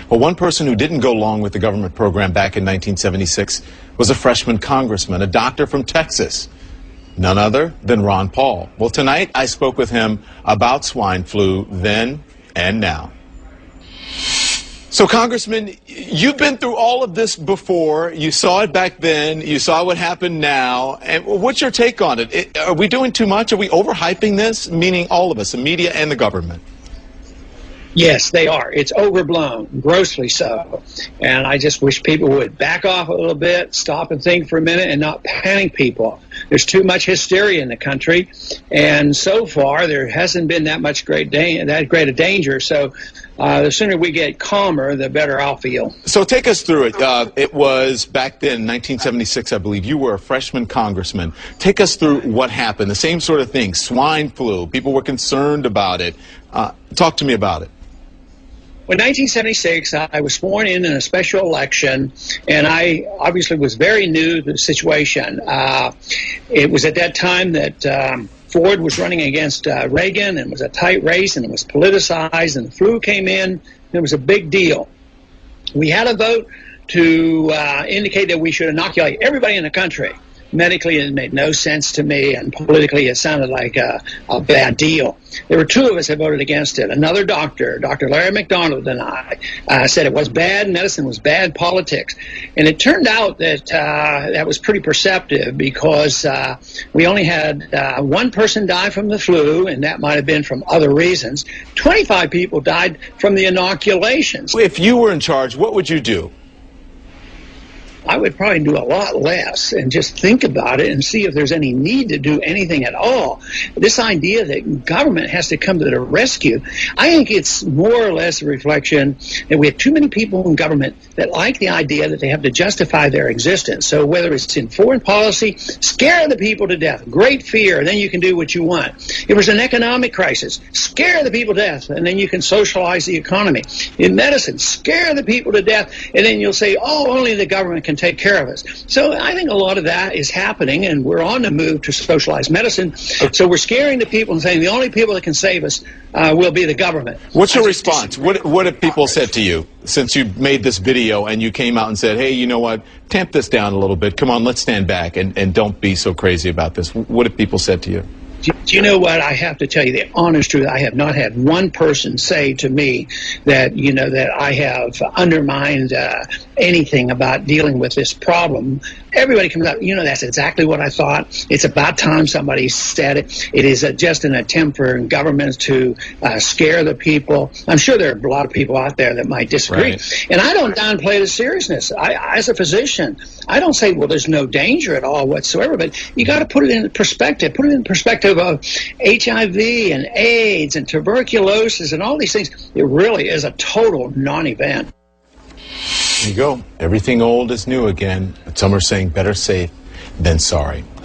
Well, one person who didn't go along with the government program back in 1976 was a freshman congressman, a doctor from Texas, none other than Ron Paul. Well, tonight I spoke with him about swine flu then and now. So, Congressman, you've been through all of this before. You saw it back then. You saw what happened now. And what's your take on it? Are we doing too much? Are we overhyping this? Meaning all of us, the media and the government. Yes, they are. It's overblown, grossly so. And I just wish people would back off a little bit, stop and think for a minute, and not panic people. There's too much hysteria in the country, and so far there hasn't been that great a danger. So the sooner we get calmer, the better I'll feel. So take us through it. It was back then, 1976, I believe. You were a freshman congressman. Take us through what happened. The same sort of thing, swine flu. People were concerned about it. Talk to me about it. In 1976, I was sworn in a special election, and I obviously was very new to the situation. It was at that time that Ford was running against Reagan, and it was a tight race, and it was politicized, and the flu came in, and it was a big deal. We had a vote to indicate that we should inoculate everybody in the country. Medically, it made no sense to me, and politically, it sounded like a bad deal. There were two of us that voted against it. Another doctor, Dr. Larry McDonald, and I said it was bad medicine, was bad politics. And it turned out that that was pretty perceptive, because we only had one person die from the flu, and that might have been from other reasons. 25 people died from the inoculations. If you were in charge, what would you do? I would probably do a lot less and just think about it and see if there's any need to do anything at all. This idea that government has to come to the rescue, I think it's more or less a reflection that we have too many people in government that like the idea that they have to justify their existence. So whether it's in foreign policy, scare the people to death, great fear, and then you can do what you want. If there's an economic crisis, scare the people to death, and then you can socialize the economy. In medicine, scare the people to death, and then you'll say, oh, only the government can take care of us. So I think a lot of that is happening, and we're on the move to socialized medicine. So we're scaring the people and saying the only people that can save us will be the government. What's your response? What have people said to you since you made this video and you came out and said, hey, you know what, tamp this down a little bit. Come on, let's stand back and don't be so crazy about this. What have people said to you? Do you know what? I have to tell you the honest truth. I have not had one person say to me that, you know, that I have undermined anything about dealing with this problem. Everybody comes out, you know, that's exactly what I thought. It's about time somebody said it. It is just an attempt for governments to scare the people. I'm sure there are a lot of people out there that might disagree. Right. And I don't downplay the seriousness. As a physician, I don't say, well, there's no danger at all whatsoever, but you got to put it in perspective. Put it in perspective of HIV and AIDS and tuberculosis and all these things. It really is a total non-event. There you go. Everything old is new again. But some are saying better safe than sorry.